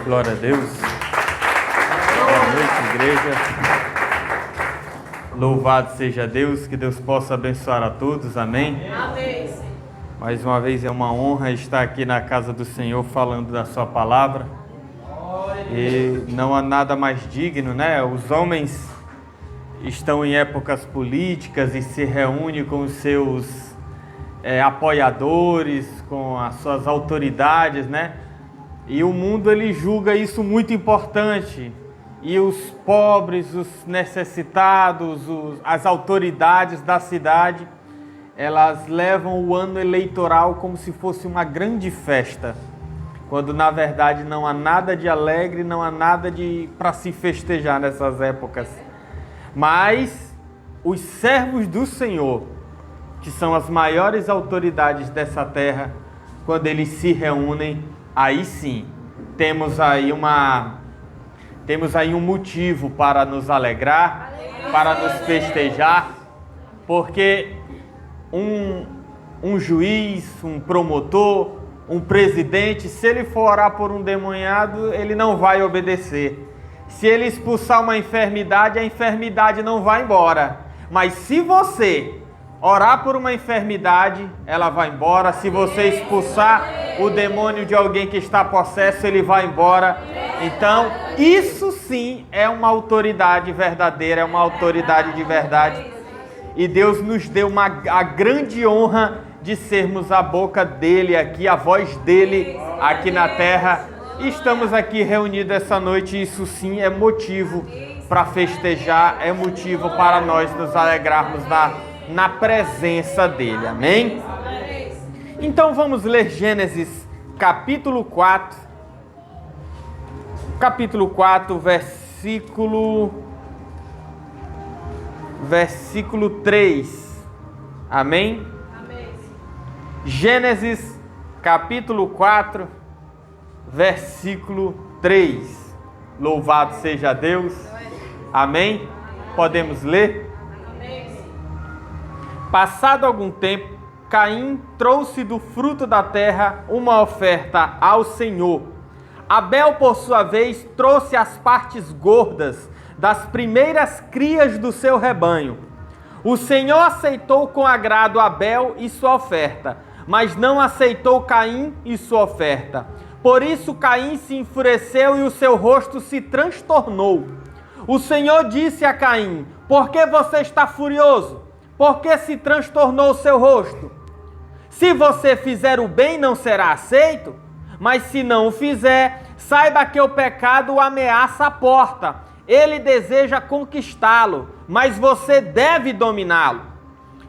Glória a Deus. Boa noite, igreja. Louvado seja Deus, que Deus possa abençoar a todos, amém? Amém, Senhor. Mais uma vez é uma honra estar aqui na casa do Senhor falando da sua palavra. E não há nada mais digno, né? Os homens estão em épocas políticas e se reúnem com os seus apoiadores, com as suas autoridades, né? E o mundo ele julga isso muito importante. E os pobres, os necessitados, as autoridades da cidade, elas levam o ano eleitoral como se fosse uma grande festa, quando na verdade não há nada de alegre, não há nada para se festejar nessas épocas. Mas os servos do Senhor, que são as maiores autoridades dessa terra, quando eles se reúnem, aí sim, temos aí um motivo para nos alegrar, para nos festejar, porque um juiz, um promotor, um presidente, se ele for orar por um endemoniado, ele não vai obedecer. Se ele expulsar uma enfermidade, a enfermidade não vai embora. Mas se você orar por uma enfermidade, ela vai embora. Se você expulsar o demônio de alguém que está possesso, ele vai embora. Então, isso sim é uma autoridade verdadeira, é uma autoridade de verdade. E Deus nos deu a grande honra de sermos a boca dele aqui, a voz dele aqui na terra. E estamos aqui reunidos essa noite, e isso sim é motivo para festejar, é motivo para nós nos alegrarmos na presença dele, amém? Então vamos ler Gênesis capítulo 4, versículo 3, amém? Gênesis capítulo 4, versículo 3, louvado seja Deus, amém? Podemos ler? Passado algum tempo, Caim trouxe do fruto da terra uma oferta ao Senhor. Abel, por sua vez, trouxe as partes gordas das primeiras crias do seu rebanho. O Senhor aceitou com agrado Abel e sua oferta, mas não aceitou Caim e sua oferta. Por isso Caim se enfureceu e o seu rosto se transtornou. O Senhor disse a Caim: por que você está furioso? Por que se transtornou o seu rosto? Se você fizer o bem, não será aceito? Mas se não o fizer, saiba que o pecado o ameaça a porta. Ele deseja conquistá-lo, mas você deve dominá-lo.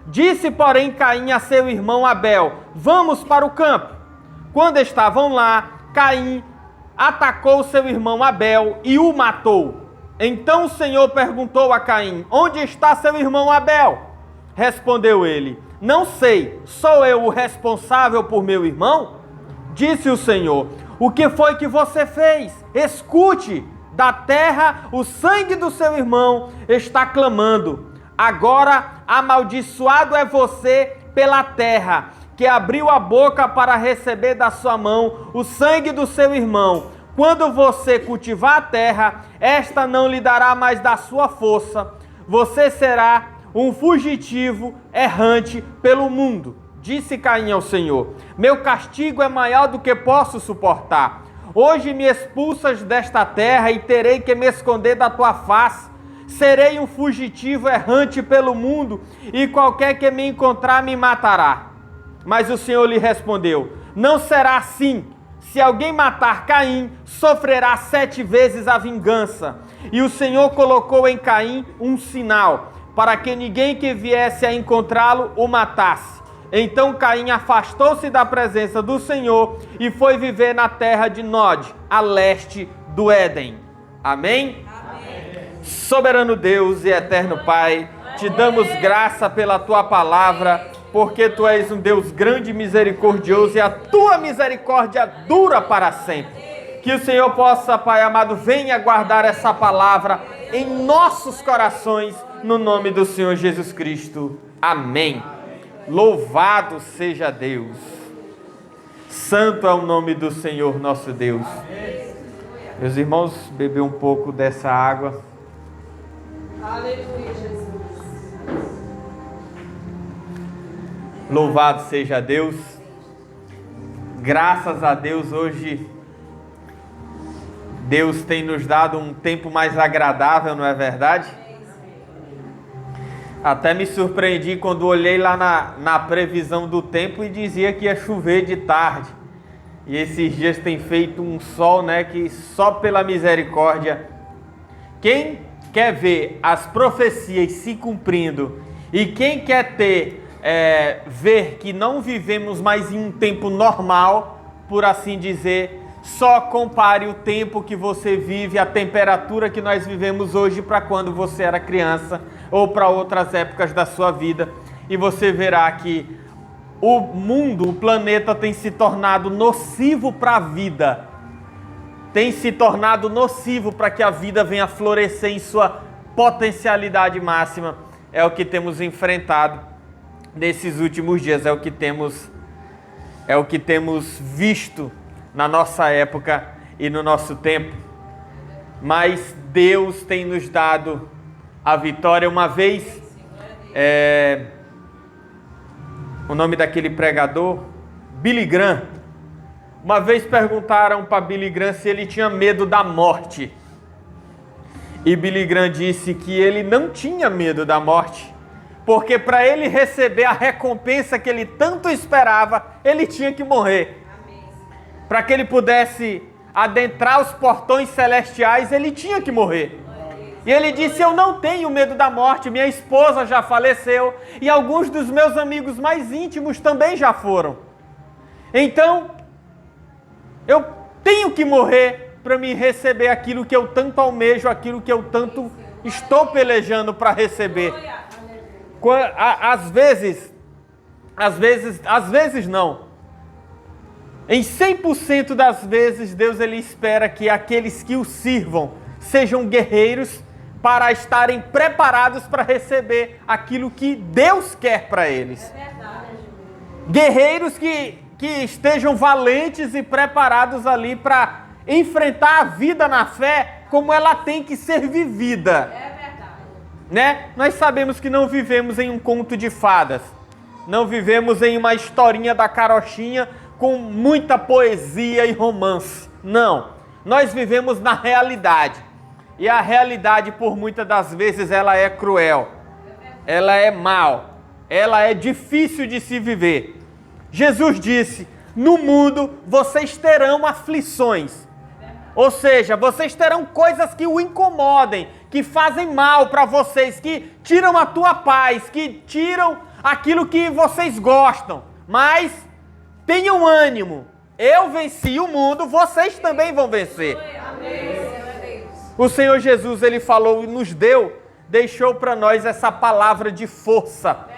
Disse, porém, Caim a seu irmão Abel: vamos para o campo. Quando estavam lá, Caim atacou seu irmão Abel e o matou. Então o Senhor perguntou a Caim: onde está seu irmão Abel? Respondeu ele: não sei, sou eu o responsável por meu irmão? Disse o Senhor: o que foi que você fez? Escute, da terra o sangue do seu irmão está clamando. Agora amaldiçoado é você pela terra, que abriu a boca para receber da sua mão o sangue do seu irmão. Quando você cultivar a terra, esta não lhe dará mais da sua força. Você será um fugitivo errante pelo mundo. Disse Caim ao Senhor: meu castigo é maior do que posso suportar. Hoje me expulsas desta terra e terei que me esconder da tua face. Serei um fugitivo errante pelo mundo e qualquer que me encontrar me matará. Mas o Senhor lhe respondeu: não será assim. Se alguém matar Caim, sofrerá 7 vezes a vingança. E o Senhor colocou em Caim um sinal, para que ninguém que viesse a encontrá-lo o matasse. Então Caim afastou-se da presença do Senhor e foi viver na terra de Nod, a leste do Éden. Amém? Amém. Soberano Deus e eterno Pai, te damos graça pela tua palavra, porque tu és um Deus grande e misericordioso e a tua misericórdia dura para sempre. Que o Senhor possa, Pai amado, venha guardar essa palavra em nossos corações, no nome do Senhor Jesus Cristo. Amém. Louvado seja Deus. Santo é o nome do Senhor nosso Deus. Meus irmãos, beber um pouco dessa água. Aleluia, Jesus. Louvado seja Deus. Graças a Deus, hoje Deus tem nos dado um tempo mais agradável, não é verdade? Até me surpreendi quando olhei lá na previsão do tempo e dizia que ia chover de tarde. E esses dias tem feito um sol, né, que só pela misericórdia. Quem quer ver as profecias se cumprindo e quem quer ver que não vivemos mais em um tempo normal, por assim dizer, só compare o tempo que você vive, a temperatura que nós vivemos hoje para quando você era criança ou para outras épocas da sua vida, e você verá que o mundo, o planeta tem se tornado nocivo para a vida, tem se tornado nocivo para que a vida venha florescer em sua potencialidade máxima. É o que temos enfrentado nesses últimos dias, é o que temos visto na nossa época e no nosso tempo. Mas Deus tem nos dado a vitória. Uma vez, o nome daquele pregador, Billy Graham, uma vez perguntaram para Billy Graham se ele tinha medo da morte. E Billy Graham disse que ele não tinha medo da morte, porque para ele receber a recompensa que ele tanto esperava, ele tinha que morrer. Para que ele pudesse adentrar os portões celestiais, ele tinha que morrer. E ele disse: eu não tenho medo da morte, minha esposa já faleceu e alguns dos meus amigos mais íntimos também já foram. Então, eu tenho que morrer para me receber aquilo que eu tanto almejo, aquilo que eu tanto estou pelejando para receber. Às vezes não. Em 100% das vezes, Deus ele espera que aqueles que o sirvam sejam guerreiros para estarem preparados para receber aquilo que Deus quer para eles. É verdade. Guerreiros que estejam valentes e preparados ali para enfrentar a vida na fé como ela tem que ser vivida. É verdade. Né? Nós sabemos que não vivemos em um conto de fadas. Não vivemos em uma historinha da carochinha com muita poesia e romance. Não. Nós vivemos na realidade. E a realidade, por muitas das vezes, ela é cruel. Ela é mal. Ela é difícil de se viver. Jesus disse: no mundo vocês terão aflições. Ou seja, vocês terão coisas que o incomodem, que fazem mal para vocês, que tiram a tua paz, que tiram aquilo que vocês gostam. Mas tenham ânimo. Eu venci o mundo, vocês também vão vencer. O Senhor Jesus, ele falou e nos deixou para nós essa palavra de força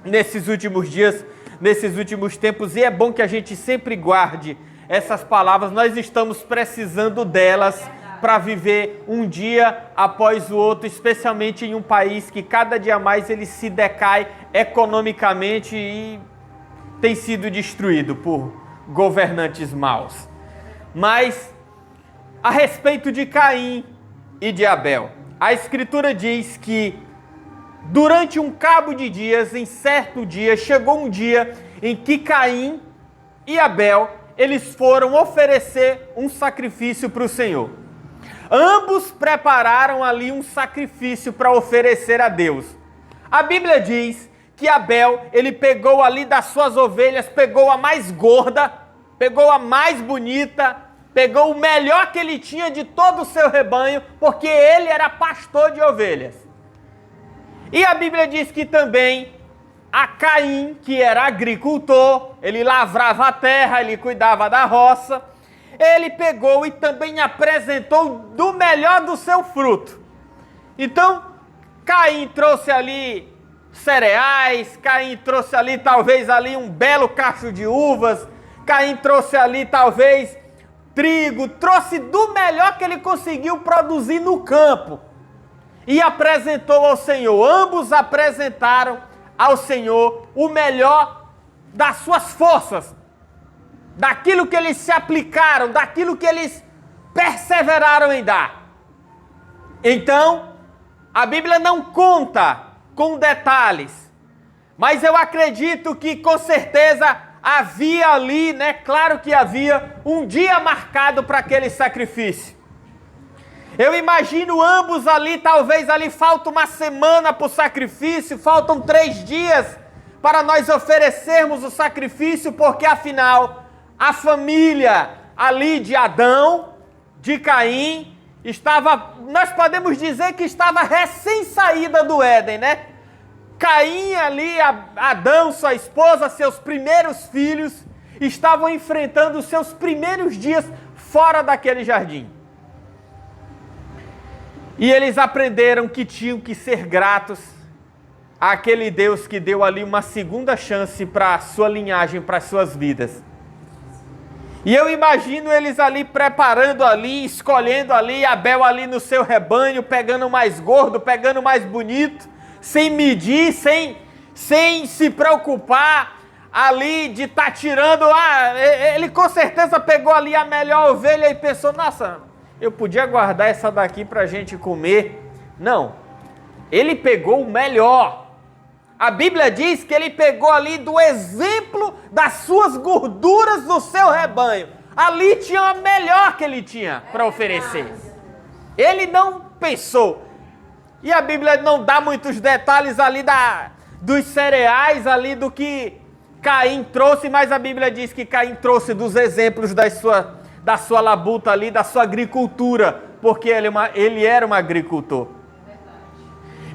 nesses últimos dias, nesses últimos tempos, e é bom que a gente sempre guarde essas palavras. Nós estamos precisando delas para viver um dia após o outro, especialmente em um país que cada dia mais ele se decai economicamente e tem sido destruído por governantes maus. Mas a respeito de Caim e de Abel, a Escritura diz que durante um cabo de dias, em certo dia, chegou um dia em que Caim e Abel, eles foram oferecer um sacrifício para o Senhor. Ambos prepararam ali um sacrifício para oferecer a Deus. A Bíblia diz que Abel, ele pegou ali das suas ovelhas, pegou a mais gorda, pegou a mais bonita, pegou o melhor que ele tinha de todo o seu rebanho, porque ele era pastor de ovelhas. E a Bíblia diz que também a Caim, que era agricultor, ele lavrava a terra, ele cuidava da roça, ele pegou e também apresentou do melhor do seu fruto. Então, Caim trouxe ali cereais, Caim trouxe ali talvez ali um belo cacho de uvas, Caim trouxe ali talvez trigo, trouxe do melhor que ele conseguiu produzir no campo e apresentou ao Senhor. Ambos apresentaram ao Senhor o melhor das suas forças, daquilo que eles se aplicaram, daquilo que eles perseveraram em dar. Então, a Bíblia não conta com detalhes, mas eu acredito que com certeza havia ali, né? Claro que havia um dia marcado para aquele sacrifício. Eu imagino ambos ali, talvez ali falta uma semana para o sacrifício, faltam 3 dias para nós oferecermos o sacrifício, porque afinal a família ali de Adão, de Caim, nós podemos dizer que estava recém-saída do Éden, né? Caim ali, Adão, sua esposa, seus primeiros filhos, estavam enfrentando os seus primeiros dias fora daquele jardim. E eles aprenderam que tinham que ser gratos àquele Deus que deu ali uma segunda chance para a sua linhagem, para as suas vidas. E eu imagino eles ali preparando ali, escolhendo ali, Abel ali no seu rebanho, pegando o mais gordo, pegando o mais bonito, sem medir, sem se preocupar ali de estar tirando. Ele com certeza pegou ali a melhor ovelha e pensou, nossa, eu podia guardar essa daqui para a gente comer. Não, ele pegou o melhor. A Bíblia diz que ele pegou ali do exemplo das suas gorduras do seu rebanho. Ali tinha a melhor que ele tinha para oferecer. Ele não pensou. E a Bíblia não dá muitos detalhes ali dos cereais, ali do que Caim trouxe, mas a Bíblia diz que Caim trouxe dos exemplos da sua labuta ali, da sua agricultura, porque ele era um agricultor.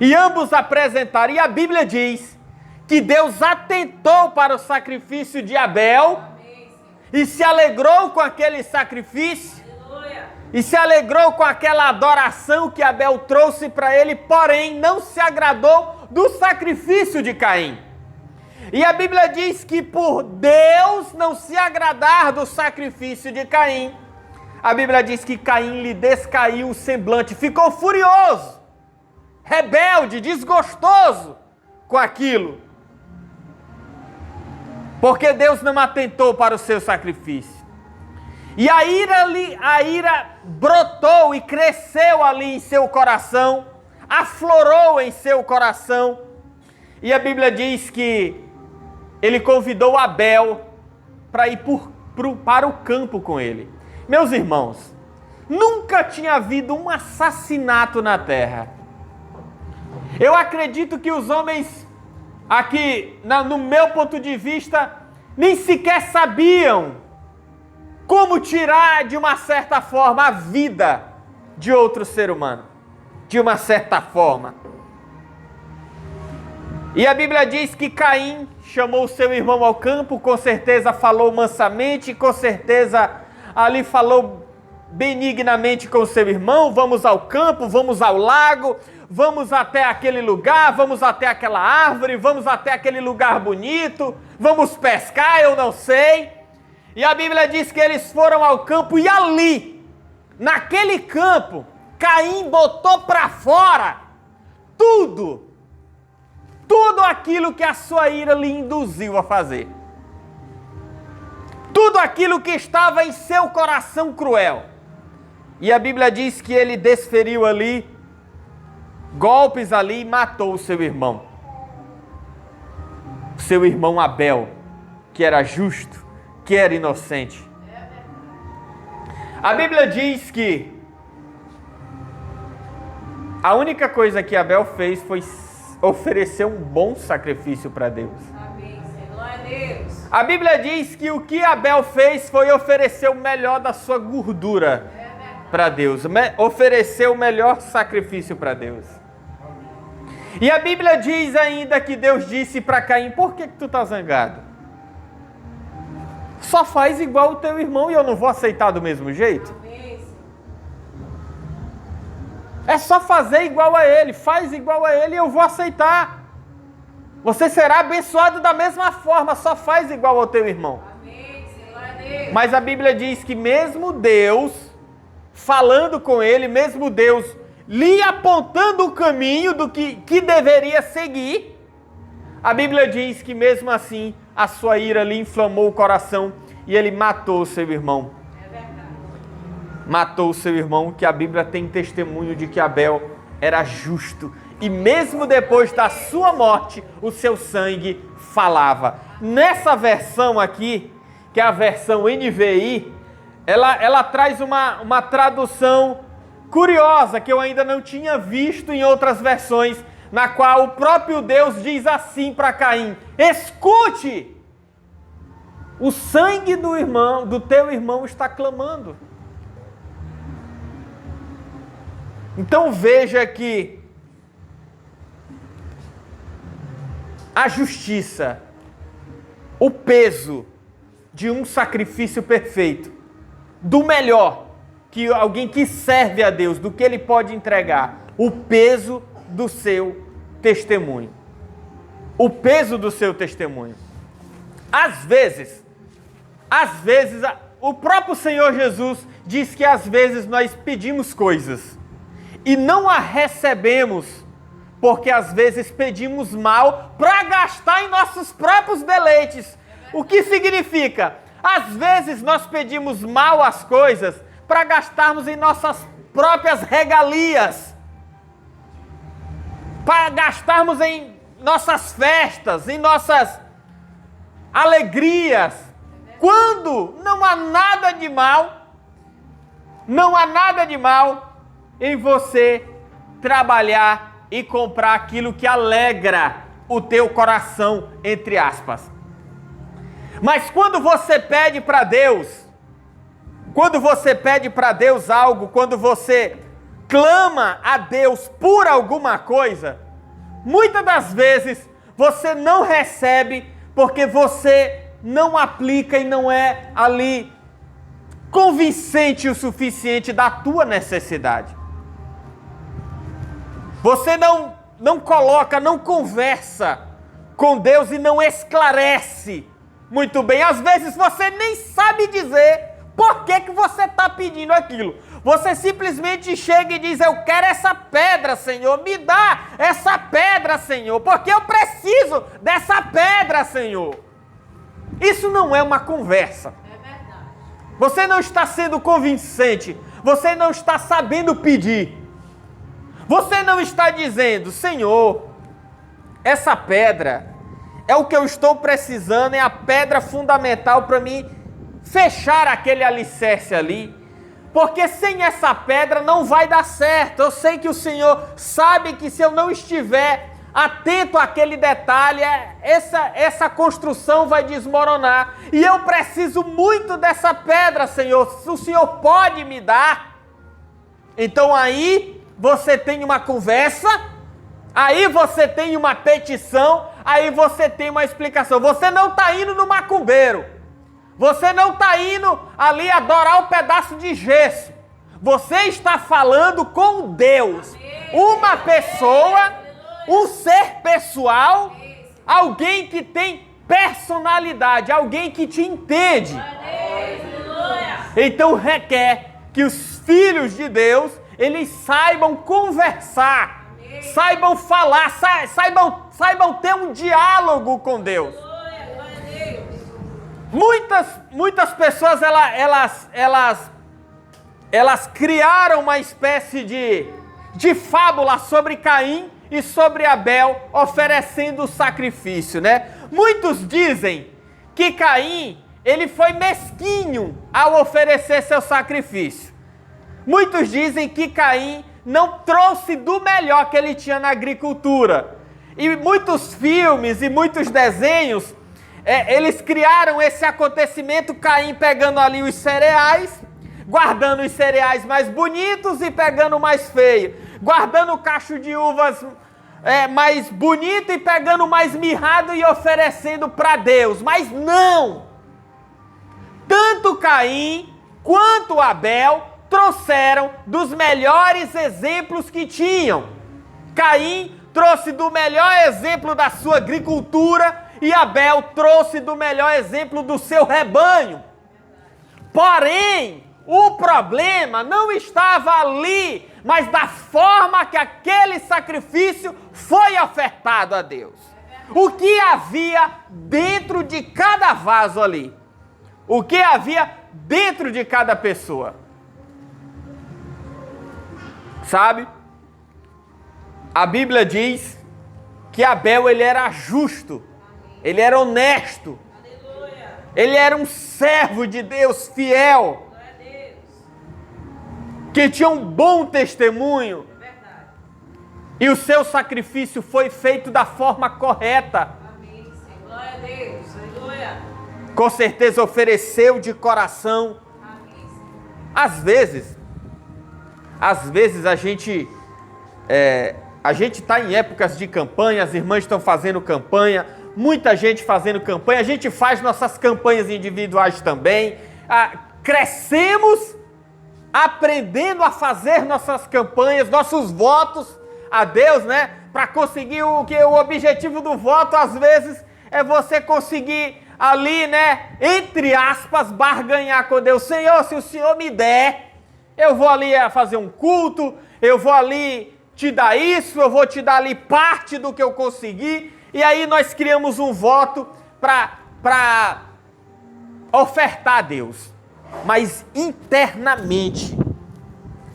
E ambos apresentaram, e a Bíblia diz que Deus atentou para o sacrifício de Abel e se alegrou com aquele sacrifício, e se alegrou com aquela adoração que Abel trouxe para ele, porém não se agradou do sacrifício de Caim. E a Bíblia diz que por Deus não se agradar do sacrifício de Caim, a Bíblia diz que Caim lhe descaiu o semblante, ficou furioso, rebelde, desgostoso com aquilo, porque Deus não atentou para o seu sacrifício. E a ira brotou e cresceu ali em seu coração, aflorou em seu coração, e a Bíblia diz que ele convidou Abel para ir para o campo com ele. Meus irmãos, nunca tinha havido um assassinato na terra. Eu acredito que os homens aqui, no meu ponto de vista, nem sequer sabiam como tirar de uma certa forma a vida de outro ser humano. De uma certa forma. E a Bíblia diz que Caim chamou seu irmão ao campo, com certeza falou mansamente, com certeza ali falou benignamente com seu irmão, vamos ao campo, vamos ao lago, vamos até aquele lugar, vamos até aquela árvore, vamos até aquele lugar bonito, vamos pescar, eu não sei. E a Bíblia diz que eles foram ao campo e ali, naquele campo, Caim botou para fora tudo aquilo que a sua ira lhe induziu a fazer. Tudo aquilo que estava em seu coração cruel. E a Bíblia diz que ele desferiu ali golpes ali e matou o seu irmão. Seu irmão Abel, que era justo, que era inocente. A Bíblia diz que a única coisa que Abel fez foi oferecer um bom sacrifício para Deus. Amém, Senhor, Deus. A Bíblia diz que o que Abel fez foi oferecer o melhor da sua gordura para Deus, oferecer o melhor sacrifício para Deus. E a Bíblia diz ainda que Deus disse para Caim, por que tu tá zangado? Só faz igual o teu irmão e eu não vou aceitar do mesmo jeito? É só fazer igual a ele, faz igual a ele e eu vou aceitar. Você será abençoado da mesma forma, só faz igual ao teu irmão. Amém, Senhor. Mas a Bíblia diz que mesmo Deus falando com ele, mesmo Deus lhe apontando o caminho do que deveria seguir, A Bíblia diz que mesmo assim, a sua ira lhe inflamou o coração e ele matou o seu irmão. É verdade. Matou o seu irmão, que a Bíblia tem testemunho de que Abel era justo. E mesmo depois da sua morte, o seu sangue falava. Nessa versão aqui, que é a versão NVI, ela traz uma tradução curiosa, que eu ainda não tinha visto em outras versões, na qual o próprio Deus diz assim para Caim: escute, o sangue do teu irmão está clamando. Então veja que a justiça, o peso de um sacrifício perfeito, do melhor que alguém que serve a Deus, do que ele pode entregar, o peso do seu testemunho. O peso do seu testemunho. Às vezes, o próprio Senhor Jesus diz que às vezes nós pedimos coisas e não a recebemos, porque às vezes pedimos mal para gastar em nossos próprios deleites. O que significa? Às vezes nós pedimos mal as coisas para gastarmos em nossas próprias regalias, para gastarmos em nossas festas, em nossas alegrias, quando não há nada de mal em você trabalhar e comprar aquilo que alegra o teu coração, entre aspas. Mas quando você pede para Deus, algo, quando você clama a Deus por alguma coisa, muitas das vezes você não recebe porque você não aplica e não é ali convincente o suficiente da tua necessidade. Você não coloca, não conversa com Deus e não esclarece muito bem. Às vezes você nem sabe dizer por que você está pedindo aquilo. Você simplesmente chega e diz: eu quero essa pedra, Senhor, me dá essa pedra, Senhor, porque eu preciso dessa pedra, Senhor. Isso não é uma conversa. É verdade. Você não está sendo convincente, você não está sabendo pedir. Você não está dizendo: Senhor, essa pedra é o que eu estou precisando, é a pedra fundamental para mim fechar aquele alicerce ali, porque sem essa pedra não vai dar certo. Eu sei que o Senhor sabe que se eu não estiver atento àquele detalhe, essa construção vai desmoronar, e eu preciso muito dessa pedra, Senhor. O Senhor pode me dar? Então aí você tem uma conversa, aí você tem uma petição, aí você tem uma explicação. Você não está indo no macumbeiro, você não está indo ali adorar um pedaço de gesso, você está falando com Deus, uma pessoa, um ser pessoal, alguém que tem personalidade, alguém que te entende. Então requer que os filhos de Deus, eles saibam conversar, saibam falar, saibam ter um diálogo com Deus. Muitas pessoas, elas criaram uma espécie de fábula sobre Caim e sobre Abel oferecendo o sacrifício, né? Muitos dizem que Caim, ele foi mesquinho ao oferecer seu sacrifício. Muitos dizem que Caim não trouxe do melhor que ele tinha na agricultura. E muitos filmes e muitos desenhos, eles criaram esse acontecimento: Caim pegando ali os cereais, guardando os cereais mais bonitos e pegando o mais feio, guardando o cacho de uvas mais bonito e pegando o mais mirrado e oferecendo para Deus. Mas não! Tanto Caim quanto Abel trouxeram dos melhores exemplos que tinham. Caim trouxe do melhor exemplo da sua agricultura e Abel trouxe do melhor exemplo do seu rebanho. Porém, o problema não estava ali, mas da forma que aquele sacrifício foi ofertado a Deus. O que havia dentro de cada vaso ali? O que havia dentro de cada pessoa? Sabe? A Bíblia diz que Abel, ele era justo, ele era honesto, ele era um servo de Deus fiel, que tinha um bom testemunho, e o seu sacrifício foi feito da forma correta. Glória a Deus. Aleluia. Com certeza ofereceu de coração. Às vezes a gente está em épocas de campanha, as irmãs estão fazendo campanha, muita gente fazendo campanha, a gente faz nossas campanhas individuais também, crescemos aprendendo a fazer nossas campanhas, nossos votos a Deus, né? Para conseguir o objetivo do voto, às vezes, é você conseguir ali, né? Entre aspas, barganhar com Deus. Senhor, se o Senhor me der, eu vou ali fazer um culto, eu vou ali te dar isso, eu vou te dar ali parte do que eu consegui. E aí nós criamos um voto para ofertar a Deus. Mas internamente,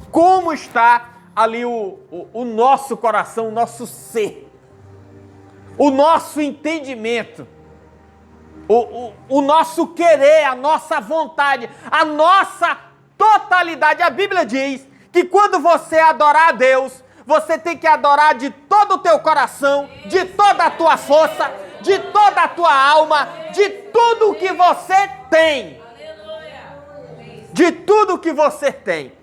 como está ali o nosso coração, o nosso ser, o nosso entendimento, o nosso querer, a nossa vontade, a nossa totalidade. A Bíblia diz que quando você adorar a Deus, você tem que adorar de todo o teu coração, de toda a tua força, de toda a tua alma, de tudo que você tem. De tudo que você tem.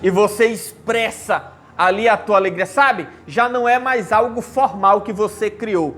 E você expressa ali a tua alegria, sabe? Já não é mais algo formal que você criou.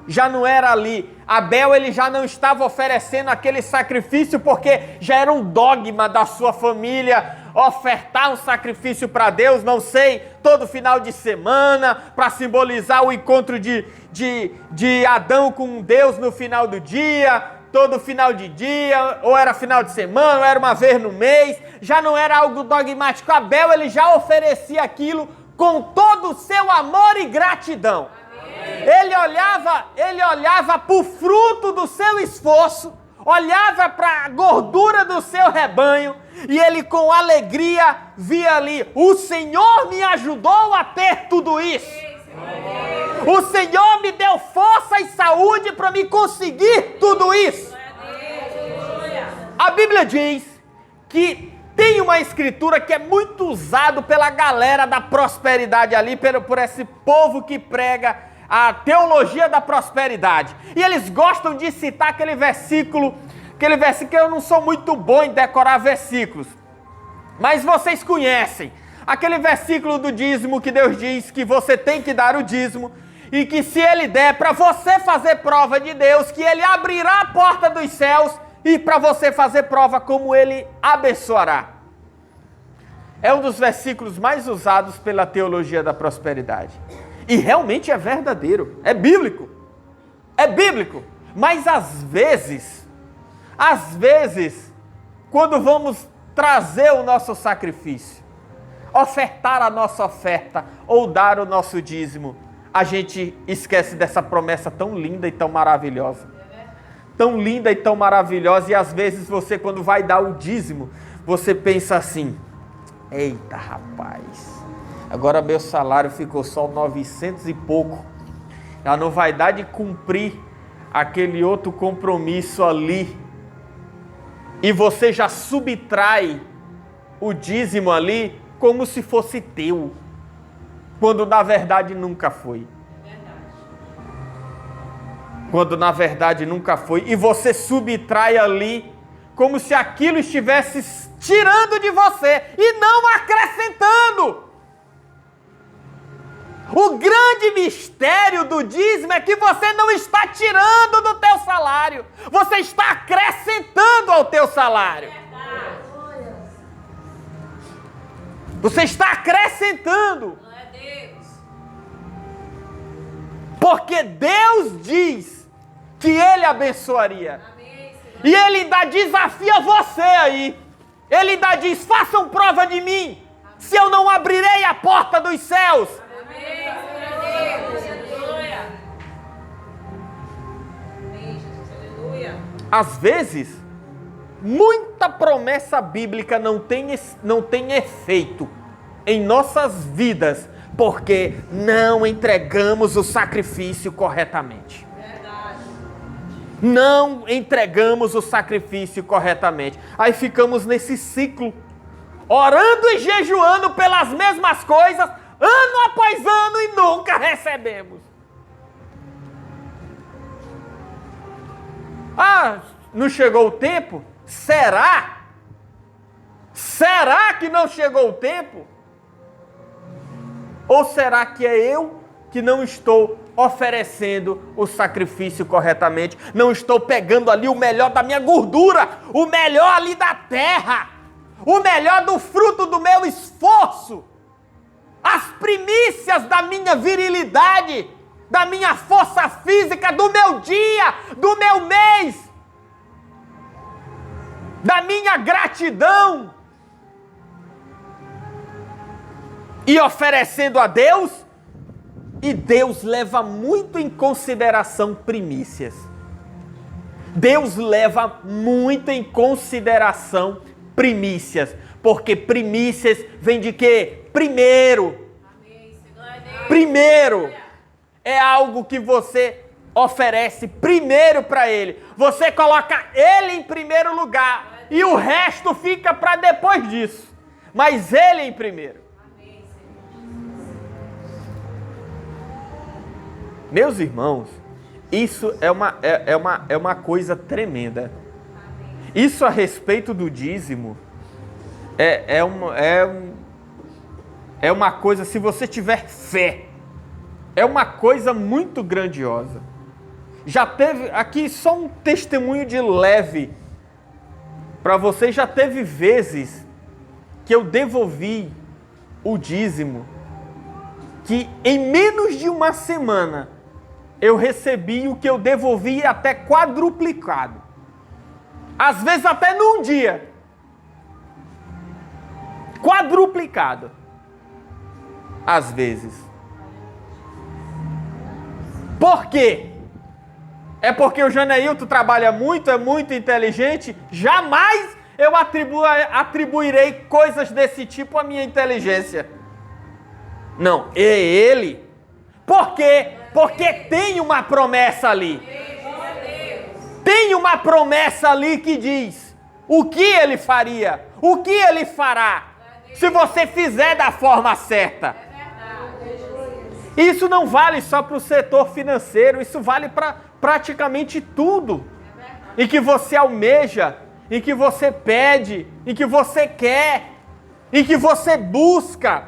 Já não era ali. Abel, ele já não estava oferecendo aquele sacrifício porque já era um dogma da sua família ofertar um sacrifício para Deus, não sei, todo final de semana, para simbolizar o encontro de Adão com Deus no final do dia. Todo final de dia, ou era final de semana, ou era uma vez no mês, já não era algo dogmático. Abel, ele já oferecia aquilo com todo o seu amor e gratidão. Ele olhava para o fruto do seu esforço, olhava para a gordura do seu rebanho, e ele com alegria via ali, o Senhor me ajudou a ter tudo isso. O Senhor me deu força e saúde para me conseguir tudo isso. A Bíblia diz que tem uma escritura que é muito usado pela galera da prosperidade ali, por esse povo que prega a teologia da prosperidade. E eles gostam de citar aquele versículo que eu não sou muito bom em decorar versículos, mas vocês conhecem. Aquele versículo do dízimo que Deus diz que você tem que dar o dízimo e que se Ele der para você fazer prova de Deus, que Ele abrirá a porta dos céus e para você fazer prova como Ele abençoará. É um dos versículos mais usados pela teologia da prosperidade. E realmente é verdadeiro, é bíblico. É bíblico. Mas às vezes, quando vamos trazer o nosso sacrifício, ofertar a nossa oferta ou dar o nosso dízimo, a gente esquece dessa promessa tão linda e tão maravilhosa. Tão linda e tão maravilhosa, e às vezes você, quando vai dar o dízimo, você pensa assim, eita rapaz, agora meu salário ficou só 900 e pouco, já não vai dar de cumprir aquele outro compromisso ali, e você já subtrai o dízimo ali, como se fosse teu, quando na verdade nunca foi. Quando na verdade nunca foi. E você subtrai ali, como se aquilo estivesse tirando de você e não acrescentando. O grande mistério do dízimo é que você não está tirando do teu salário, você está acrescentando ao teu salário. Você está acrescentando. Porque Deus diz que Ele abençoaria. E Ele ainda desafia você aí. Ele ainda diz, façam prova de mim, se eu não abrirei a porta dos céus. às vezes, muita promessa bíblica não tem efeito em nossas vidas, porque não entregamos o sacrifício corretamente. Verdade. Não entregamos o sacrifício corretamente. Aí ficamos nesse ciclo, orando e jejuando pelas mesmas coisas, ano após ano, e nunca recebemos. Ah, não chegou o tempo? Será? Será que não chegou o tempo? Ou será que é eu que não estou oferecendo o sacrifício corretamente? Não estou pegando ali o melhor da minha gordura, o melhor ali da terra, o melhor do fruto do meu esforço, as primícias da minha virilidade, da minha força física, do meu dia, do meu mês, da minha gratidão, e oferecendo a Deus, e Deus leva muito em consideração primícias. Deus leva muito em consideração primícias, porque primícias vem de quê? Primeiro. Primeiro é algo que você oferece primeiro para Ele. Você coloca Ele em primeiro lugar e o resto fica para depois disso. Mas Ele em primeiro. Meus irmãos, isso é uma coisa tremenda. Isso a respeito do dízimo é uma coisa, se você tiver fé, é uma coisa muito grandiosa. Já teve, aqui só um testemunho de leve para vocês, já teve vezes que eu devolvi o dízimo, que em menos de uma semana eu recebi o que eu devolvi até quadruplicado. Às vezes até num dia. Quadruplicado. Às vezes. Por quê? É porque o Janeilton trabalha muito, é muito inteligente? Jamais eu atribuirei coisas desse tipo à minha inteligência. Não, é ele. Por quê? Porque tem uma promessa ali. Tem uma promessa ali que diz o que ele faria, o que ele fará, se você fizer da forma certa. Isso não vale só para o setor financeiro, isso vale para praticamente tudo. Em que você almeja, em que você pede, em que você quer, em que você busca.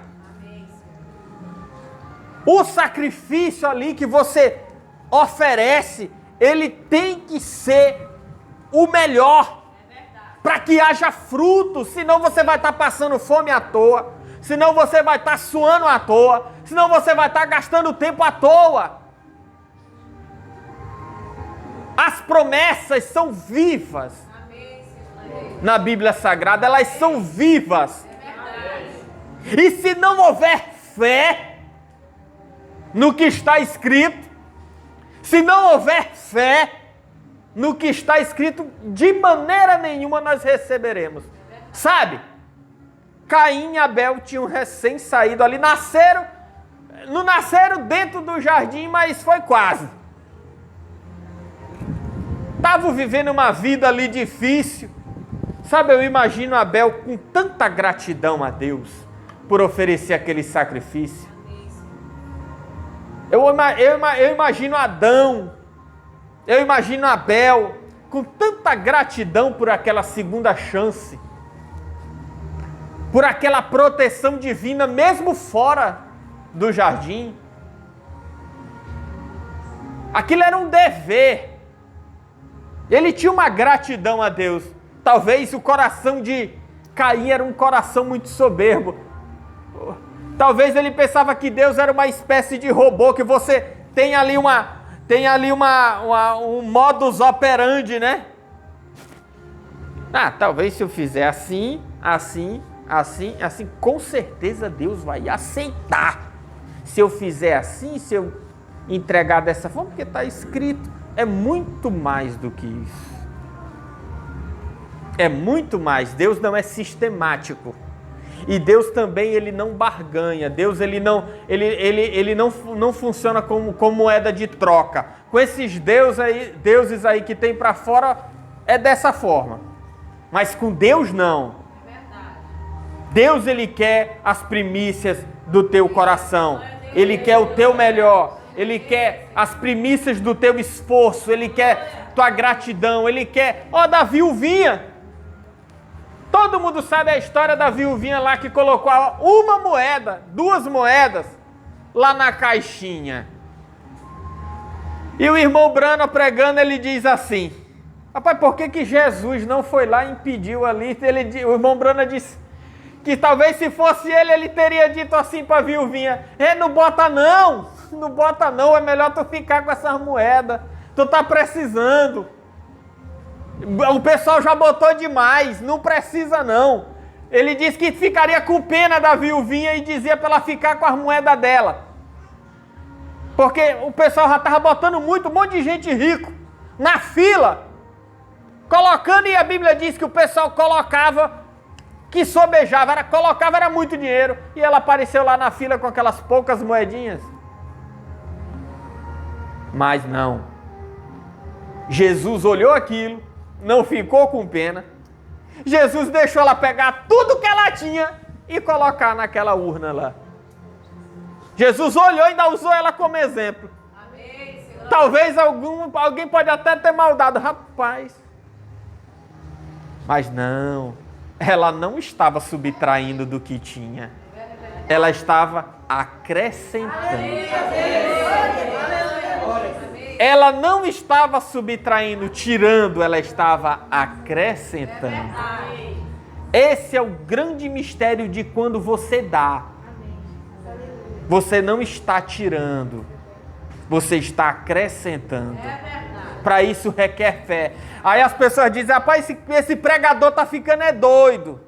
O sacrifício ali que você oferece, ele tem que ser o melhor, para que haja fruto, senão você vai estar passando fome à toa, senão você vai estar suando à toa, senão você vai estar gastando tempo à toa. As promessas são vivas. Na Bíblia Sagrada, elas são vivas. E se não houver fé no que está escrito, se não houver fé no que está escrito, de maneira nenhuma nós receberemos. Sabe? Caim e Abel tinham recém-saído ali, não nasceram dentro do jardim, mas foi quase. Estavam vivendo uma vida ali difícil. Sabe, eu imagino Abel com tanta gratidão a Deus por oferecer aquele sacrifício. Eu imagino Adão, eu imagino Abel com tanta gratidão por aquela segunda chance, por aquela proteção divina, mesmo fora do jardim. Aquilo era um dever. Ele tinha uma gratidão a Deus. Talvez o coração de Caim era um coração muito soberbo. Talvez ele pensava que Deus era uma espécie de robô, que você tem ali um modus operandi, né? Talvez se eu fizer assim, com certeza Deus vai aceitar. Se eu fizer assim, se eu entregar dessa forma, porque está escrito, é muito mais do que isso. É muito mais. Deus não é sistemático. E Deus também, ele não barganha. Deus, ele não funciona como moeda de troca. Com esses deuses aí que tem para fora, é dessa forma. Mas com Deus, não. É verdade. Deus, ele quer as primícias do teu coração. Ele quer o teu melhor. Ele quer as primícias do teu esforço. Ele quer tua gratidão. Ele quer, da viuvinha. Todo mundo sabe a história da viuvinha lá que colocou uma moeda, 2 moedas lá na caixinha. E o irmão Brana pregando, ele diz assim: rapaz, por que Jesus não foi lá e impediu ali? O irmão Brana disse que talvez se fosse ele teria dito assim para a viuvinha: não bota não, não bota não, é melhor tu ficar com essas moedas, tu tá precisando. O pessoal já botou demais, não precisa não. Ele disse que ficaria com pena da viuvinha e dizia para ela ficar com as moedas dela. Porque o pessoal já estava botando muito, um monte de gente rico na fila, colocando, e a Bíblia diz que o pessoal colocava, que sobejava, era muito dinheiro, e ela apareceu lá na fila com aquelas poucas moedinhas. Mas não. Jesus olhou aquilo, não ficou com pena. Jesus deixou ela pegar tudo que ela tinha e colocar naquela urna lá. Jesus olhou e ainda usou ela como exemplo. Amém, Senhor. Talvez alguém pode até ter maldado, rapaz. Mas não, ela não estava subtraindo do que tinha. Ela estava acrescentando. Ela não estava subtraindo, tirando, ela estava acrescentando. Esse é o grande mistério de quando você dá. Você não está tirando, você está acrescentando. Para isso requer fé. Aí as pessoas dizem: rapaz, esse pregador está ficando doido.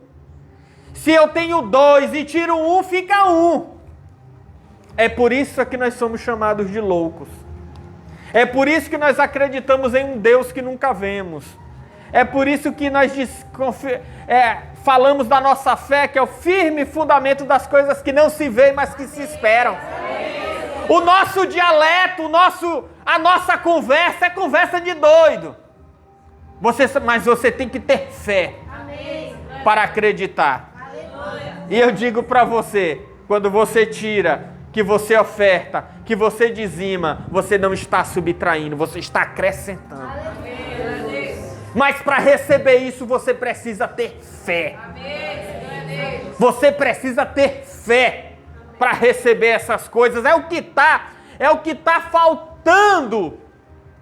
Se eu tenho 2 e tiro 1, fica 1. É por isso que nós somos chamados de loucos. É por isso que nós acreditamos em um Deus que nunca vemos. É por isso que nós falamos da nossa fé, que é o firme fundamento das coisas que não se veem, mas que se esperam. O nosso dialeto, a nossa conversa é conversa de doido. Mas você tem que ter fé para acreditar. E eu digo para você, quando você tira, que você oferta, que você dizima, você não está subtraindo, você está acrescentando. Mas para receber isso, você precisa ter fé. Você precisa ter fé para receber essas coisas. É o que tá faltando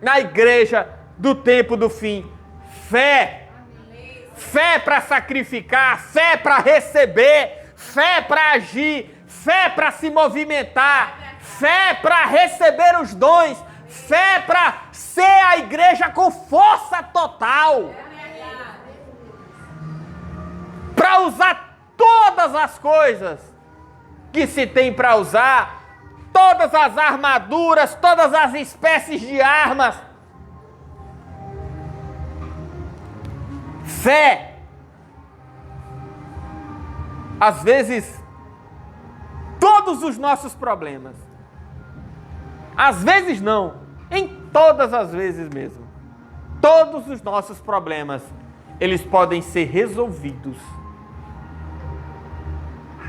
na igreja do tempo do fim. Fé. Fé para sacrificar, fé para receber, fé para agir, fé para se movimentar, fé para receber os dons, fé para ser a igreja com força total. Para usar todas as coisas que se tem para usar, todas as armaduras, todas as espécies de armas. Fé. Às vezes, todos os nossos problemas, às vezes não, em todas as vezes mesmo, todos os nossos problemas, eles podem ser resolvidos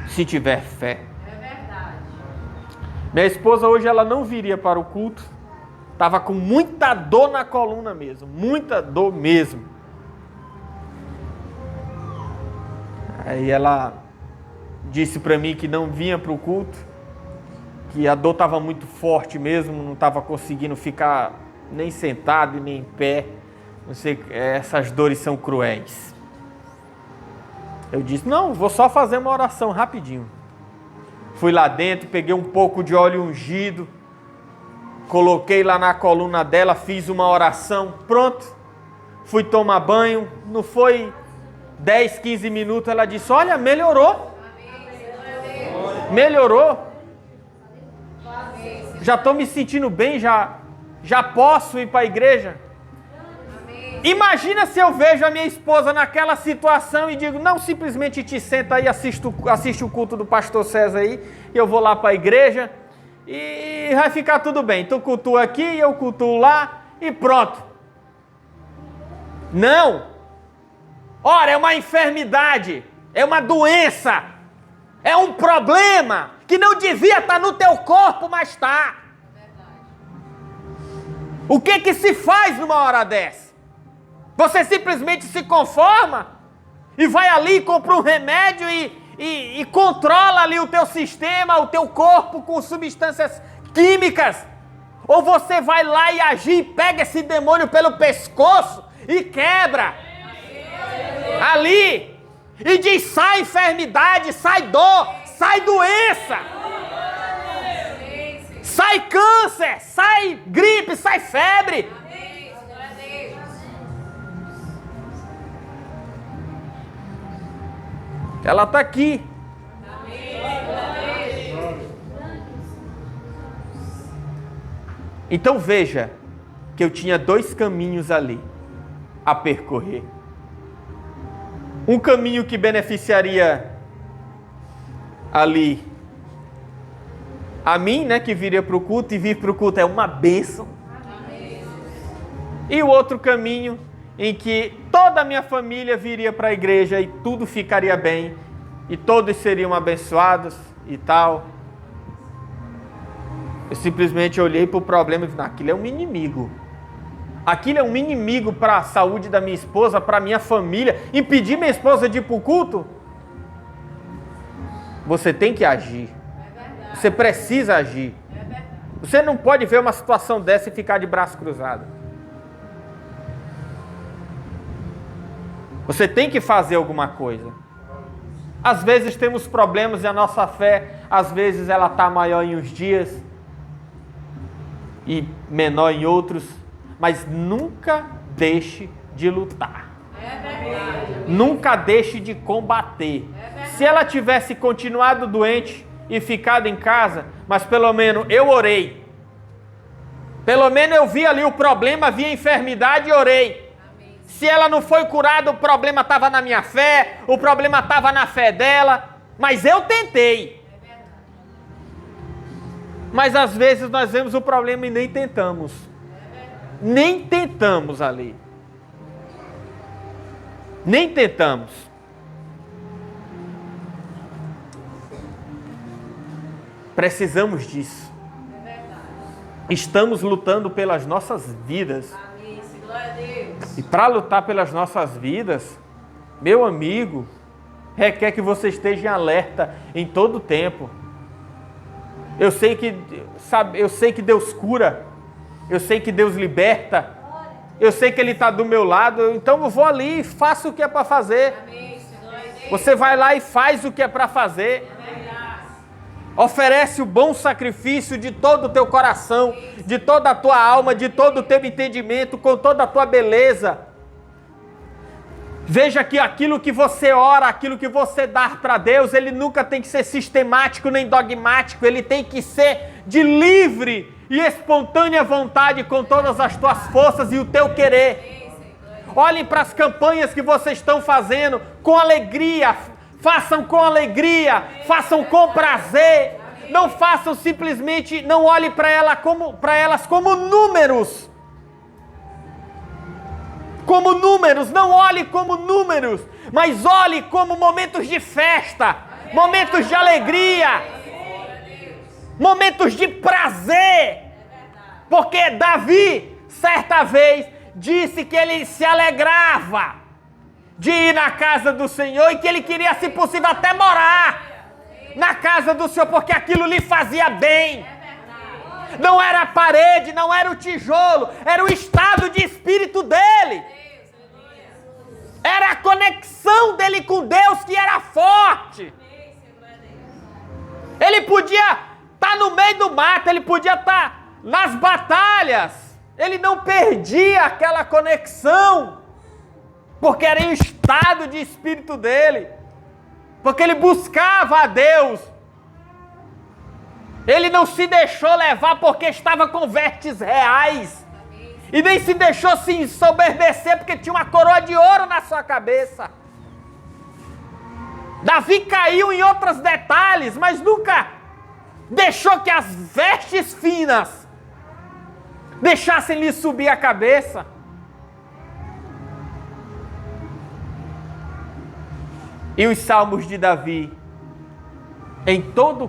se tiver fé. É verdade. Minha esposa hoje ela não viria para o culto, estava com muita dor na coluna mesmo, muita dor mesmo. Aí ela disse para mim que não vinha para o culto, que a dor estava muito forte mesmo, não estava conseguindo ficar nem sentado e nem em pé. Não sei, essas dores são cruéis. Eu disse: não, vou só fazer uma oração rapidinho. Fui lá dentro, peguei um pouco de óleo ungido, coloquei lá na coluna dela, fiz uma oração, pronto. Fui tomar banho, não foi 10, 15 minutos, ela disse: olha, melhorou. Melhorou. Já estou me sentindo bem, já posso ir para a igreja. Imagina se eu vejo a minha esposa naquela situação e digo, não, simplesmente te senta aí, assiste o culto do pastor César aí, e eu vou lá para a igreja e vai ficar tudo bem. Tu cultua aqui, eu cultuo lá e pronto. Não! Ora, é uma enfermidade, é uma doença, é um problema que não devia estar no teu corpo, mas está. O que se faz numa hora dessa? Você simplesmente se conforma e vai ali e compra um remédio e controla ali o teu sistema, o teu corpo com substâncias químicas? Ou você vai lá e agir, pega esse demônio pelo pescoço e quebra ali e diz, sai enfermidade, sai dor, sai doença, sai câncer, sai gripe, sai febre. Ela está aqui. Então veja que eu tinha 2 caminhos ali a percorrer. Um caminho que beneficiaria ali a mim, né, que viria para o culto, e vir para o culto é uma bênção. E o outro caminho em que toda a minha família viria para a igreja e tudo ficaria bem, e todos seriam abençoados e tal. Eu simplesmente olhei para o problema e falei, aquilo é um inimigo. Aquilo é um inimigo para a saúde da minha esposa, para a minha família. Impedir minha esposa de ir para o culto? Você tem que agir. Você precisa agir. Você não pode ver uma situação dessa e ficar de braço cruzado. Você tem que fazer alguma coisa. Às vezes temos problemas e a nossa fé, às vezes ela está maior em uns dias e menor em outros, mas nunca deixe de lutar. Nunca deixe de combater. Se ela tivesse continuado doente e ficado em casa, mas pelo menos eu orei. Pelo menos eu vi ali o problema, vi a enfermidade e orei. Se ela não foi curada, o problema estava na minha fé, o problema estava na fé dela, mas eu tentei. Mas às vezes nós vemos o problema e nem tentamos. Nem tentamos ali. Nem tentamos. Precisamos disso. Estamos lutando pelas nossas vidas. E para lutar pelas nossas vidas, meu amigo, requer que você esteja em alerta em todo o tempo. Eu sei que Deus cura, eu sei que Deus liberta, eu sei que Ele está do meu lado, então eu vou ali e faço o que é para fazer. Você vai lá e faz o que é para fazer. Oferece o bom sacrifício de todo o teu coração, de toda a tua alma, de todo o teu entendimento, com toda a tua beleza. Veja que aquilo que você ora, aquilo que você dá para Deus, ele nunca tem que ser sistemático nem dogmático, ele tem que ser de livre e espontânea vontade, com todas as tuas forças e o teu querer. Olhem para as campanhas que vocês estão fazendo com alegria. Façam com alegria, façam com prazer, não façam simplesmente, não olhem para elas como números. Como números, não olhe como números, mas olhe como momentos de festa, momentos de alegria, momentos de prazer. Porque Davi, certa vez, disse que ele se alegrava de ir na casa do Senhor e que ele queria, se possível, até morar na casa do Senhor, porque aquilo lhe fazia bem. Não era a parede, não era o tijolo, era o estado de espírito dele. Era a conexão dele com Deus que era forte. Ele podia estar no meio do mato, ele podia estar nas batalhas, ele não perdia aquela conexão, porque era o estado de espírito dele, porque ele buscava a Deus. Ele não se deixou levar porque estava com vertes reais. E nem se deixou se ensoberbecer porque tinha uma coroa de ouro na sua cabeça. Davi caiu em outros detalhes, mas nunca deixou que as vestes finas deixassem lhe subir a cabeça. E os salmos de Davi,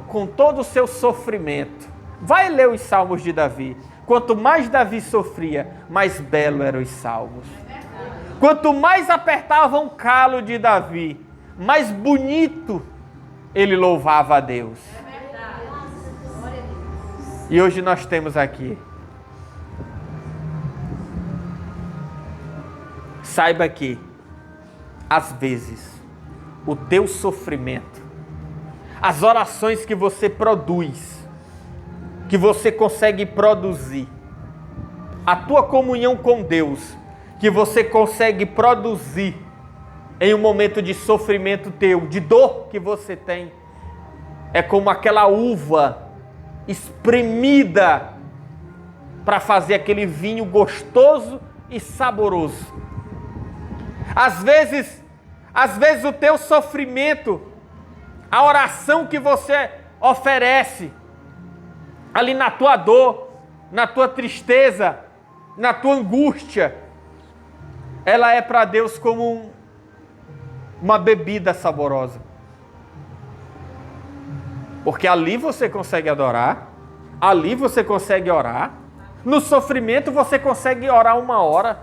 com todo o seu sofrimento, vai ler os salmos de Davi. Quanto mais Davi sofria, mais belo eram os salmos. Quanto mais apertavam o calo de Davi, mais bonito ele louvava a Deus. E hoje nós temos aqui. Saiba que, às vezes, o teu sofrimento, as orações que você produz, que você consegue produzir, a tua comunhão com Deus, que você consegue produzir em um momento de sofrimento teu, de dor que você tem, é como aquela uva espremida para fazer aquele vinho gostoso e saboroso. Às vezes o teu sofrimento, a oração que você oferece ali na tua dor, na tua tristeza, na tua angústia, ela é para Deus como uma bebida saborosa. Porque ali você consegue adorar, ali você consegue orar. No sofrimento você consegue orar 1 hora.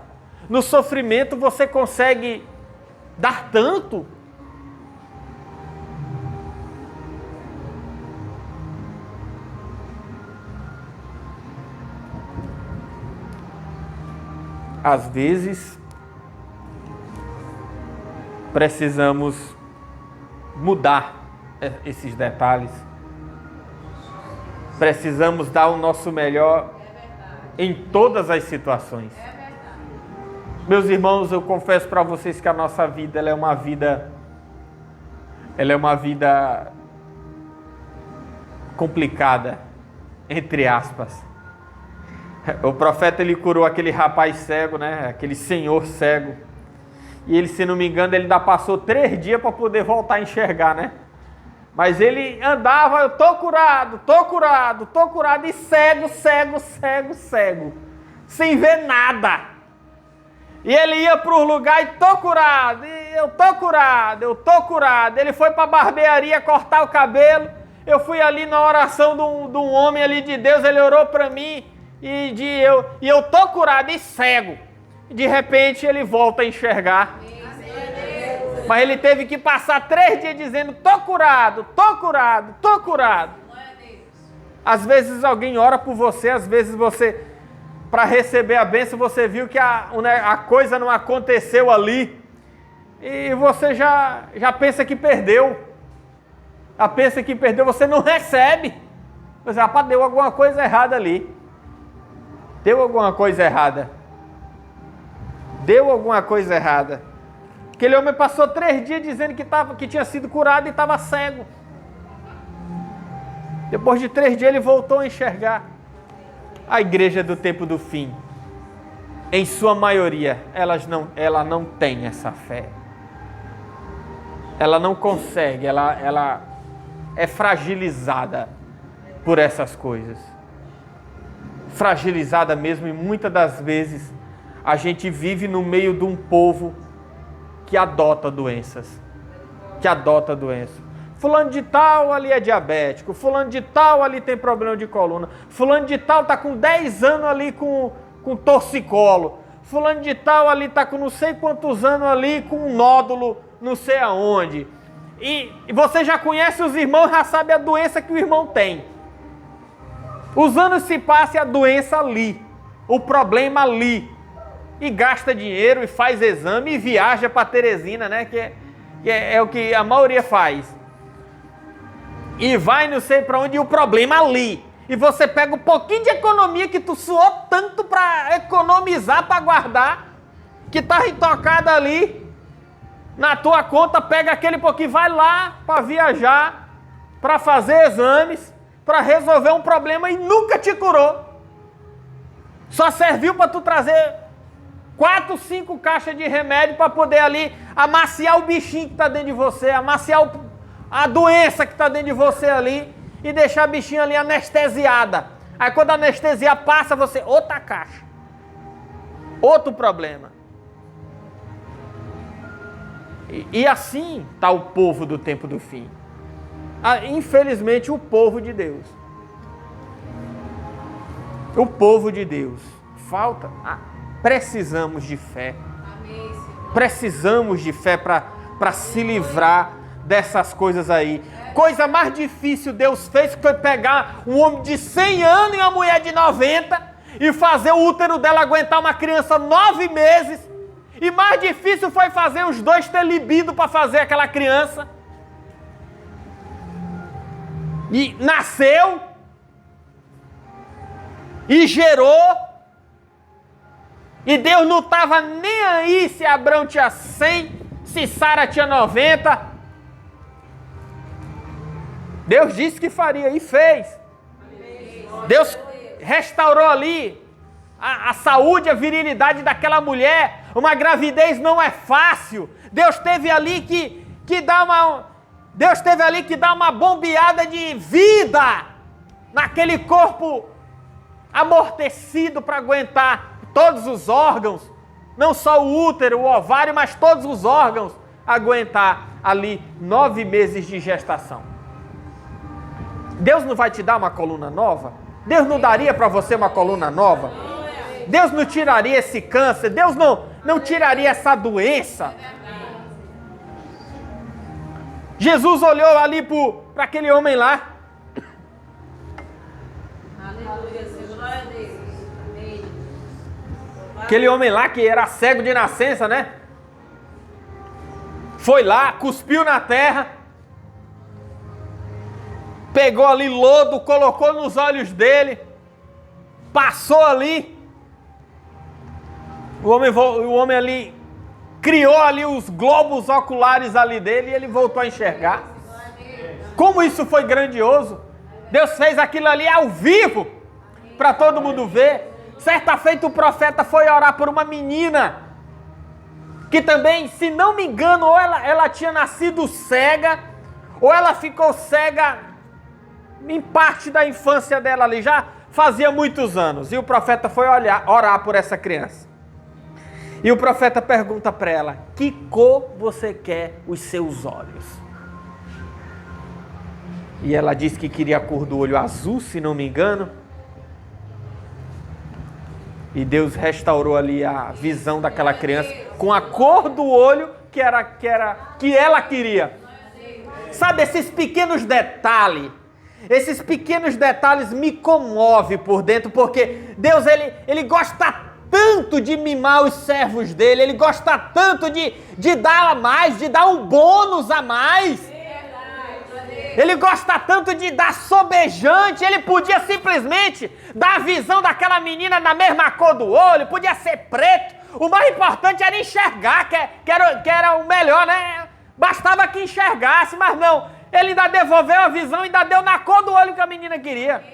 No sofrimento você consegue dar tanto. Às vezes, precisamos mudar esses detalhes. Precisamos dar o nosso melhor em todas as situações. Meus irmãos, eu confesso para vocês que a nossa vida, ela é uma vida complicada, entre aspas. O profeta, ele curou aquele rapaz cego, né? Aquele senhor cego. E ele, se não me engano, ele ainda passou 3 dias para poder voltar a enxergar, né? Mas ele andava, eu tô curado, e cego, sem ver nada. E ele ia para o lugar e tô curado. Ele foi para a barbearia cortar o cabelo. Eu fui ali na oração de um homem ali de Deus, ele orou para mim e eu tô curado e cego. De repente ele volta a enxergar. Mas ele teve que passar 3 dias dizendo, tô curado. Às vezes alguém ora por você, às vezes você, para receber a bênção, você viu que a coisa não aconteceu ali. E você já pensa que perdeu. Você não recebe. Você, rapaz, deu alguma coisa errada ali. Deu alguma coisa errada. Aquele homem passou 3 dias dizendo que tinha sido curado e estava cego. Depois de 3 dias ele voltou a enxergar. A igreja do tempo do fim, em sua maioria, ela não tem essa fé. Ela não consegue, ela é fragilizada por essas coisas. Fragilizada mesmo, e muitas das vezes a gente vive no meio de um povo que adota doenças. Fulano de tal ali é diabético, fulano de tal ali tem problema de coluna, fulano de tal está com 10 anos ali com torcicolo, fulano de tal ali está com não sei quantos anos ali com um nódulo não sei aonde. E você já conhece os irmãos, já sabe a doença que o irmão tem. Os anos se passam e a doença ali, o problema ali. E gasta dinheiro e faz exame e viaja para Teresina, né? Que é o que a maioria faz. E vai não sei para onde, e o problema ali. E você pega um pouquinho de economia que tu suou tanto para economizar, para guardar, que tá intocado ali na tua conta, pega aquele pouquinho, vai lá para viajar, para fazer exames, para resolver um problema e nunca te curou. Só serviu para tu trazer 4, 5 caixas de remédio para poder ali amaciar o bichinho que está dentro de você, amaciar a doença que está dentro de você ali e deixar a bichinha ali anestesiada. Aí quando a anestesia passa, você, outra caixa. Outro problema. E assim está o povo do tempo do fim. Infelizmente, o povo de Deus. O povo de Deus. Falta. Precisamos de fé. Precisamos de fé para se livrar dessas coisas aí. Coisa mais difícil Deus fez foi pegar um homem de 100 anos e uma mulher de 90 e fazer o útero dela aguentar uma criança 9 meses. E mais difícil foi fazer os dois ter libido para fazer aquela criança. E nasceu. E gerou. E Deus não estava nem aí se Abraão tinha 100, se Sara tinha 90. Deus disse que faria e fez. Deus restaurou ali a saúde, a virilidade daquela mulher. Uma gravidez não é fácil. Deus teve ali que dar uma bombeada de vida naquele corpo amortecido para aguentar todos os órgãos, não só o útero, o ovário, mas todos os órgãos aguentar ali 9 meses de gestação. Deus não vai te dar uma coluna nova? Deus não daria para você uma coluna nova? Deus não tiraria esse câncer? Deus não tiraria essa doença? Jesus olhou ali para aquele homem lá. Aquele homem lá que era cego de nascença, né? Foi lá, cuspiu na terra, pegou ali lodo, colocou nos olhos dele, passou ali. O homem ali criou ali os globos oculares ali dele e ele voltou a enxergar. Como isso foi grandioso! Deus fez aquilo ali ao vivo para todo mundo ver. Certa feita o profeta foi orar por uma menina que também, se não me engano, ou ela tinha nascido cega, ou ela ficou cega em parte da infância dela ali, já fazia muitos anos. E o profeta foi orar por essa criança. E o profeta pergunta para ela: que cor você quer os seus olhos? E ela disse que queria a cor do olho azul, se não me engano. E Deus restaurou ali a visão daquela criança com a cor do olho que ela queria. Sabe, esses pequenos detalhes me comovem por dentro, porque Deus, ele gosta tanto de mimar os servos dele, ele gosta tanto de dar a mais, de dar um bônus a mais. Ele gosta tanto de dar sobejante, ele podia simplesmente dar a visão daquela menina na mesma cor do olho, podia ser preto. O mais importante era enxergar, que era o melhor, né? Bastava que enxergasse, mas não. Ele ainda devolveu a visão e ainda deu na cor do olho que a menina queria.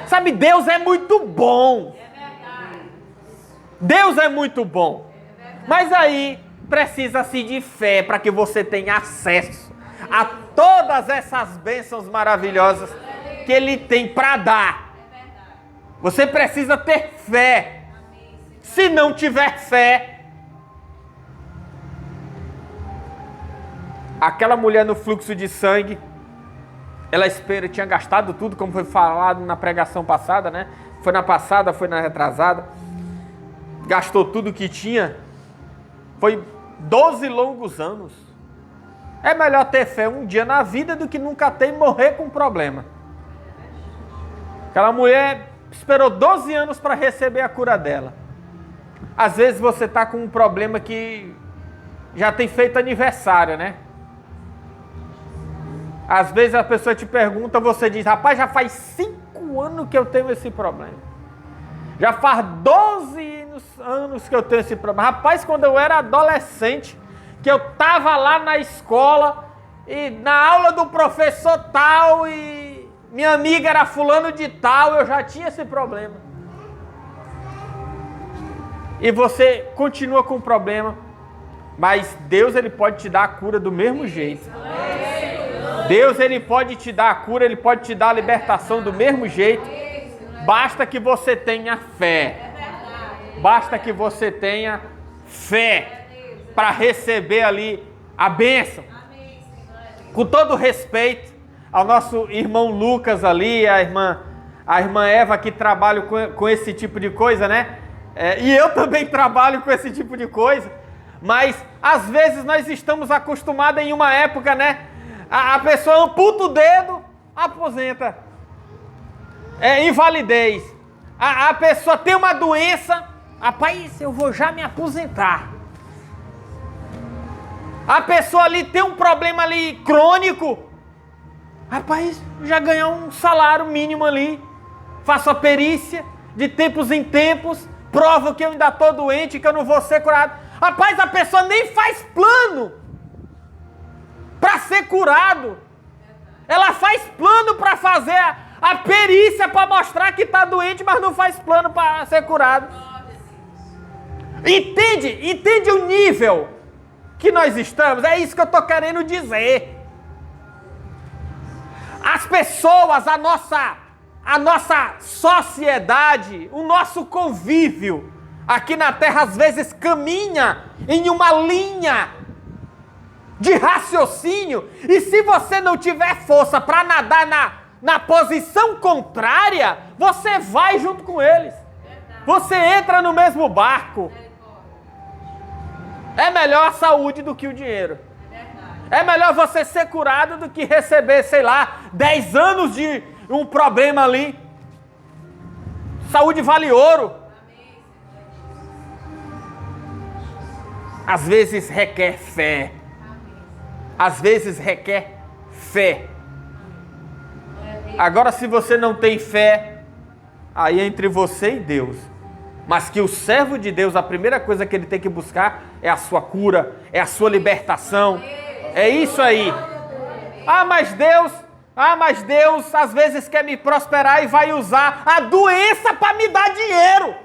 Sabe, Deus é muito bom. Deus é muito bom. Mas aí precisa-se de fé para que você tenha acesso a todas essas bênçãos maravilhosas que Ele tem para dar. Você precisa ter fé. Se não tiver fé, aquela mulher no fluxo de sangue, ela tinha gastado tudo, como foi falado na pregação passada, né? Foi na passada, foi na retrasada. Gastou tudo que tinha. Foi 12 longos anos. É melhor ter fé um dia na vida do que nunca ter e morrer com problema. Aquela mulher esperou 12 anos para receber a cura dela. Às vezes você está com um problema que já tem feito aniversário, né? Às vezes a pessoa te pergunta, você diz: rapaz, já faz 5 anos que eu tenho esse problema. Já faz 12 anos que eu tenho esse problema. Rapaz, quando eu era adolescente, que eu estava lá na escola e na aula do professor tal e minha amiga era fulano de tal, eu já tinha esse problema. e você continua com o problema, mas Deus ele pode te dar a cura do mesmo jeito. Deus ele pode te dar a cura, ele pode te dar a libertação do mesmo jeito. Basta que você tenha fé. Basta que você tenha fé para receber ali a bênção. Com todo respeito ao nosso irmão Lucas ali, a irmã Eva que trabalha com esse tipo de coisa, né? E eu também trabalho com esse tipo de coisa. Mas às vezes nós estamos acostumados em uma época, né? A pessoa amputa o dedo, aposenta. Invalidez. A pessoa tem uma doença, rapaz, eu vou já me aposentar. A pessoa ali tem um problema ali crônico, rapaz, já ganhou um salário mínimo ali. Faço a perícia, de tempos em tempos, provo que eu ainda estou doente, que eu não vou ser curado. Rapaz, a pessoa nem faz plano para ser curado. Ela faz plano para fazer a perícia para mostrar que está doente, mas não faz plano para ser curado. Entende o nível que nós estamos? É isso que eu estou querendo dizer. As pessoas, a nossa sociedade, o nosso convívio aqui na Terra às vezes caminha em uma linha de raciocínio, e se você não tiver força para nadar na posição contrária, você vai junto com eles. Você entra no mesmo barco. É melhor a saúde do que o dinheiro. É melhor você ser curado do que receber, sei lá, 10 anos de um problema ali. Saúde vale ouro. Às vezes requer fé. Às vezes requer fé. Agora, se você não tem fé, aí é entre você e Deus. Mas que o servo de Deus, a primeira coisa que ele tem que buscar é a sua cura, é a sua libertação. É isso aí. Mas Deus às vezes quer me prosperar e vai usar a doença para me dar dinheiro.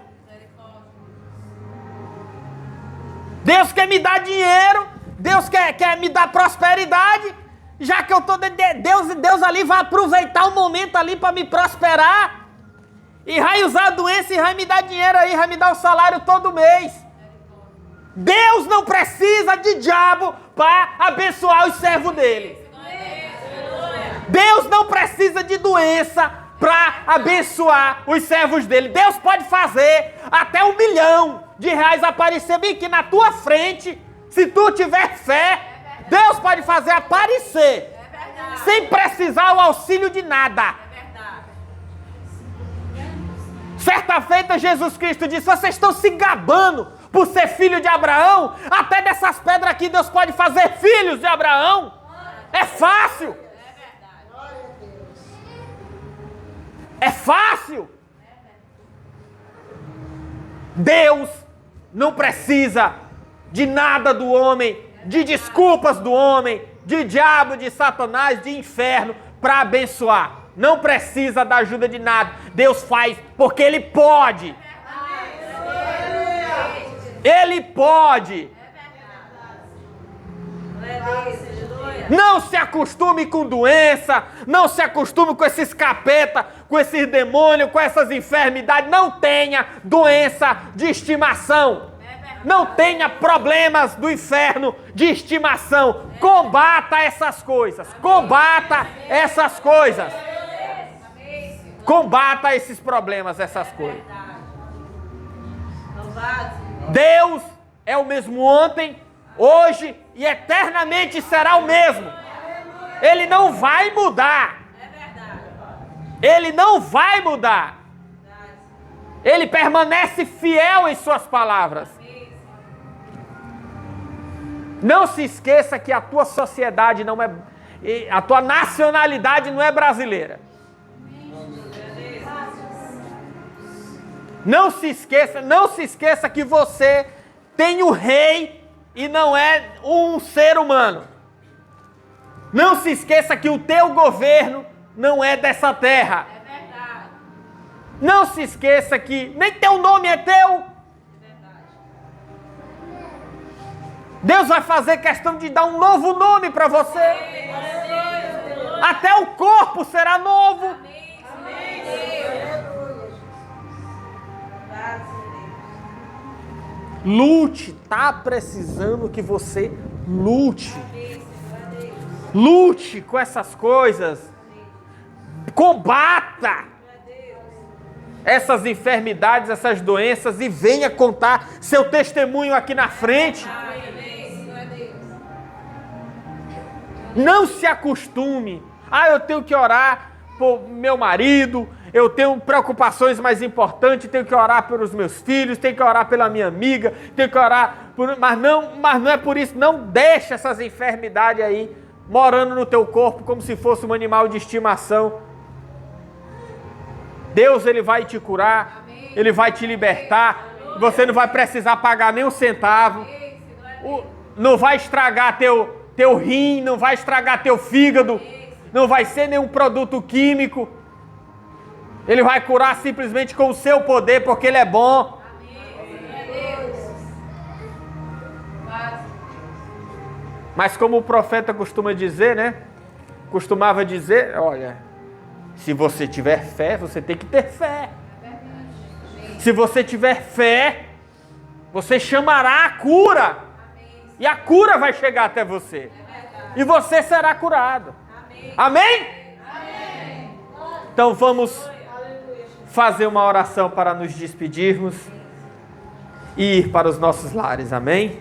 Deus quer me dar dinheiro, Deus quer me dar prosperidade, já que eu estou... Deus ali vai aproveitar o momento ali para me prosperar, e vai usar a doença e vai me dar dinheiro aí, vai me dar o salário todo mês. Deus não precisa de diabo para abençoar os servos dele. Deus não precisa de doença para abençoar os servos dele. Deus pode fazer até R$1 milhão aparecer bem aqui na tua frente. Se tu tiver fé, Deus pode fazer aparecer sem precisar o auxílio de nada. Certa feita Jesus Cristo disse: vocês estão se gabando por ser filho de Abraão? Até dessas pedras aqui Deus pode fazer filhos de Abraão. É fácil. É fácil. Deus não precisa de nada do homem, de desculpas do homem, de diabo, de Satanás, de inferno para abençoar. Não precisa da ajuda de nada. Deus faz porque Ele pode. Ele pode. Não se acostume com doença, não se acostume com esses capeta, com esses demônios, com essas enfermidades. Não tenha doença de estimação. Não tenha problemas do inferno de estimação. Combata essas coisas. Combata essas coisas. Combata esses problemas, essas coisas. Deus é o mesmo ontem, hoje e eternamente será o mesmo. Ele não vai mudar. Ele não vai mudar. Ele permanece fiel em suas palavras. Não se esqueça que a tua sociedade não é... a tua nacionalidade não é brasileira. Não se esqueça que você tem o rei e não é um ser humano. Não se esqueça que o teu governo não é dessa terra. É verdade. Não se esqueça que nem teu nome é teu. É verdade. Deus vai fazer questão de dar um novo nome para você. Até o corpo será novo. Lute, tá precisando que você lute. Lute com essas coisas. Combata essas enfermidades, essas doenças e venha contar seu testemunho aqui na frente. Não se acostume. Eu tenho que orar por meu marido, eu tenho preocupações mais importantes, tenho que orar pelos meus filhos, tenho que orar pela minha amiga, tenho que orar por... Mas não é por isso, não deixe essas enfermidades aí morando no teu corpo como se fosse um animal de estimação. Deus, Ele vai te curar, Ele vai te libertar, você não vai precisar pagar nem um centavo, não vai estragar teu rim, não vai estragar teu fígado, não vai ser nenhum produto químico. Ele vai curar simplesmente com o seu poder, porque Ele é bom. Mas como o profeta costuma dizer, né? Costumava dizer, olha, se você tiver fé, você tem que ter fé. Se você tiver fé, você chamará a cura. E a cura vai chegar até você. E você será curado. Amém? Então vamos fazer uma oração para nos despedirmos e ir para os nossos lares. Amém?